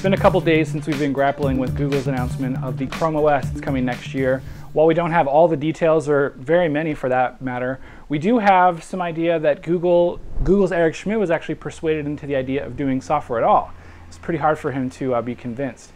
been a couple days since we've been grappling with Google's announcement of the Chrome OS that's coming next year. While we don't have all the details, or very many for that matter, we do have some idea that Google's Eric Schmidt was actually persuaded into the idea of doing software at all. It's pretty hard for him to be convinced.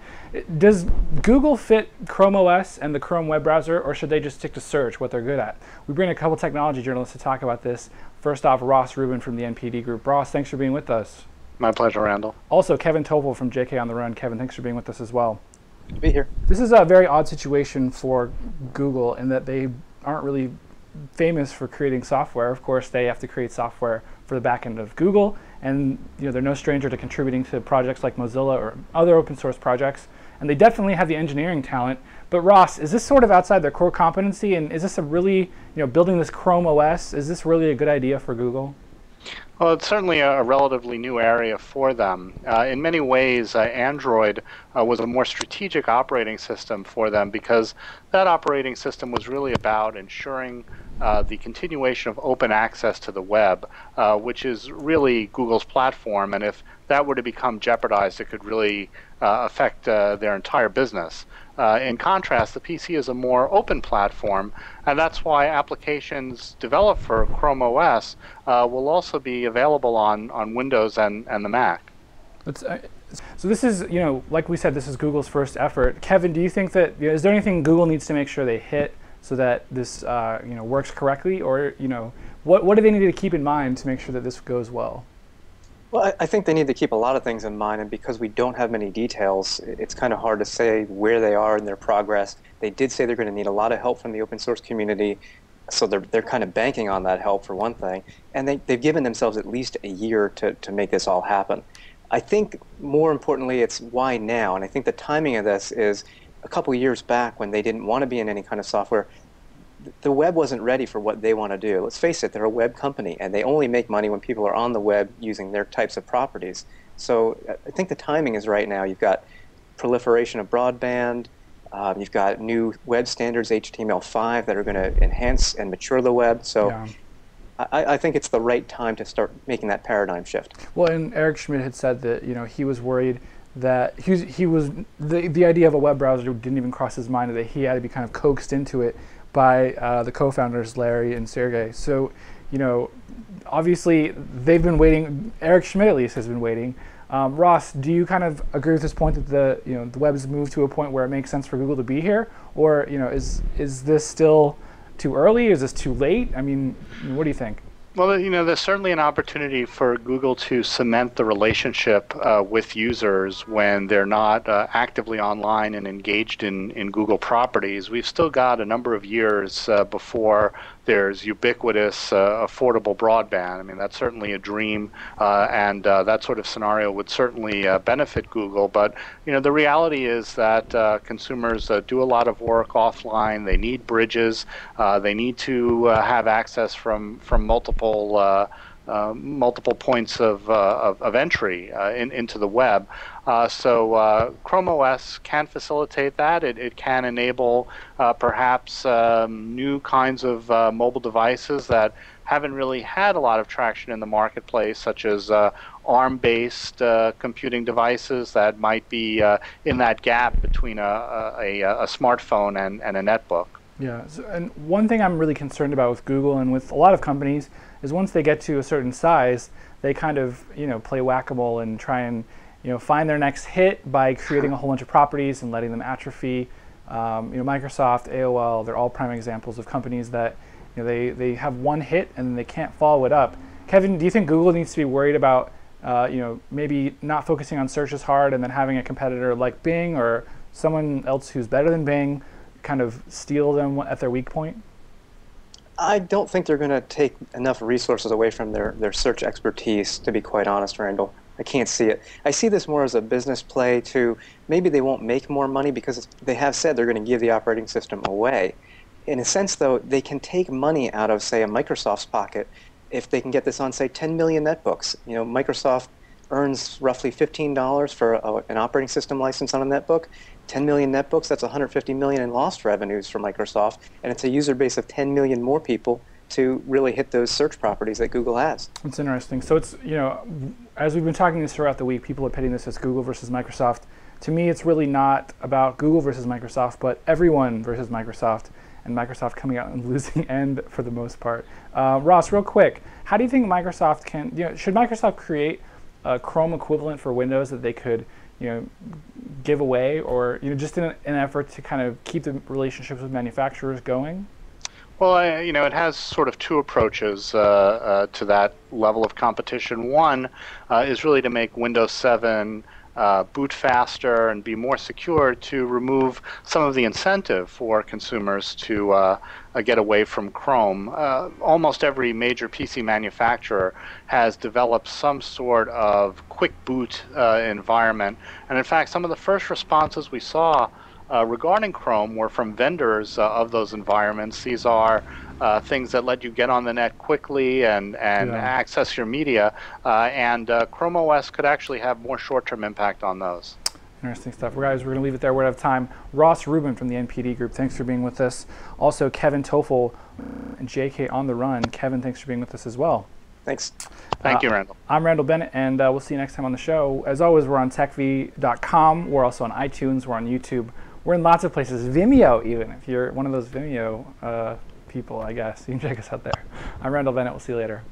Does Google fit Chrome OS and the Chrome web browser, or should they just stick to search, what they're good at? We bring a couple technology journalists to talk about this. First off, Ross Rubin from the NPD Group. Ross, thanks for being with us. My pleasure, Randall. Also, Kevin Tofel from JK on the Run. Kevin, thanks for being with us as well. Good to be here. This is a very odd situation for Google in that they aren't really famous for creating software. Of course, they have to create software for the back end of Google, and they're no stranger to contributing to projects like Mozilla or other open source projects. And they definitely have the engineering talent. But Ross, is this sort of outside their core competency? And is this a really, building this Chrome OS, is this really a good idea for Google? Well, it's certainly a relatively new area for them. In many ways, Android was a more strategic operating system for them because that operating system was really about ensuring the continuation of open access to the web, which is really Google's platform. And if that were to become jeopardized, it could really affect their entire business. In contrast, the PC is a more open platform, and that's why applications developed for Chrome OS will also be available on Windows and the Mac. So this is, like we said, this is Google's first effort. Kevin, do you think that, is there anything Google needs to make sure they hit so that this works correctly? Or, what do they need to keep in mind to make sure that this goes well? Well, I think they need to keep a lot of things in mind, and because we don't have many details, it's kind of hard to say where they are in their progress. They did say they're going to need a lot of help from the open source community, so they're kind of banking on that help for one thing, and they've given themselves at least a year to make this all happen. I think more importantly, it's why now, and I think the timing of this is a couple of years back when they didn't want to be in any kind of software. The web wasn't ready for what they want to do. Let's face it, they're a web company, and they only make money when people are on the web using their types of properties. So I think the timing is right now. You've got proliferation of broadband. You've got new web standards, HTML5, that are going to enhance and mature the web. So yeah. I think it's the right time to start making that paradigm shift. Well, and Eric Schmidt had said that he was worried that the idea of a web browser didn't even cross his mind, that he had to be kind of coaxed into it by the co-founders Larry and Sergey. So, obviously they've been waiting. Eric Schmidt at least has been waiting. Ross, do you kind of agree with this point that the web has moved to a point where it makes sense for Google to be here, or is this still too early? Is this too late? I mean, what do you think? Well, there's certainly an opportunity for Google to cement the relationship with users when they're not actively online and engaged in Google properties. We've still got a number of years before there's ubiquitous, affordable broadband. I mean, that's certainly a dream, and that sort of scenario would certainly benefit Google. But, the reality is that consumers do a lot of work offline. They need bridges. They need to have access from multiple points of entry into the web. So Chrome OS can facilitate that. It can enable perhaps new kinds of mobile devices that haven't really had a lot of traction in the marketplace, such as ARM-based computing devices that might be in that gap between a smartphone and a netbook. Yeah, and one thing I'm really concerned about with Google and with a lot of companies is once they get to a certain size, they kind of play whack-a-mole and try and find their next hit by creating a whole bunch of properties and letting them atrophy. Microsoft, AOL, they're all prime examples of companies that they have one hit and then they can't follow it up. Kevin, do you think Google needs to be worried about maybe not focusing on search as hard and then having a competitor like Bing or someone else who's better than Bing kind of steal them at their weak point? I don't think they're going to take enough resources away from their search expertise, to be quite honest, Randall. I can't see it. I see this more as a business play to maybe they won't make more money because they have said they're going to give the operating system away. In a sense, though, they can take money out of, say, a Microsoft's pocket if they can get this on, say, 10 million netbooks. Microsoft earns roughly $15 for an operating system license on a netbook. 10 million netbooks, that's 150 million in lost revenues for Microsoft, and it's a user base of 10 million more people to really hit those search properties that Google has. That's interesting. So it's, as we've been talking this throughout the week, people are pitting this as Google versus Microsoft. To me, it's really not about Google versus Microsoft, but everyone versus Microsoft, and Microsoft coming out on the losing end for the most part. Ross, real quick, how do you think Microsoft can, should Microsoft create a Chrome equivalent for Windows that they could, give away, or just in an effort to kind of keep the relationships with manufacturers going? Well, it has sort of two approaches to that level of competition. One is really to make Windows 7 boot faster and be more secure, to remove some of the incentive for consumers to get away from Chrome. Almost every major PC manufacturer has developed some sort of quick boot environment. And in fact, some of the first responses we saw regarding Chrome were from vendors of those environments. These are things that let you get on the net quickly and access your media, and Chrome OS could actually have more short-term impact on those. Interesting stuff. Well, guys, we're going to leave it there. We're out of time. Ross Rubin from the NPD Group, thanks for being with us. Also, Kevin Tofel and JK on the Run. Kevin, thanks for being with us as well. Thanks. Thank you, Randall. I'm Randall Bennett, and we'll see you next time on the show. As always, we're on techv.com. We're also on iTunes. We're on YouTube. We're in lots of places. Vimeo, even. If you're one of those Vimeo people, I guess. You can check us out there. I'm Randall Bennett. We'll see you later.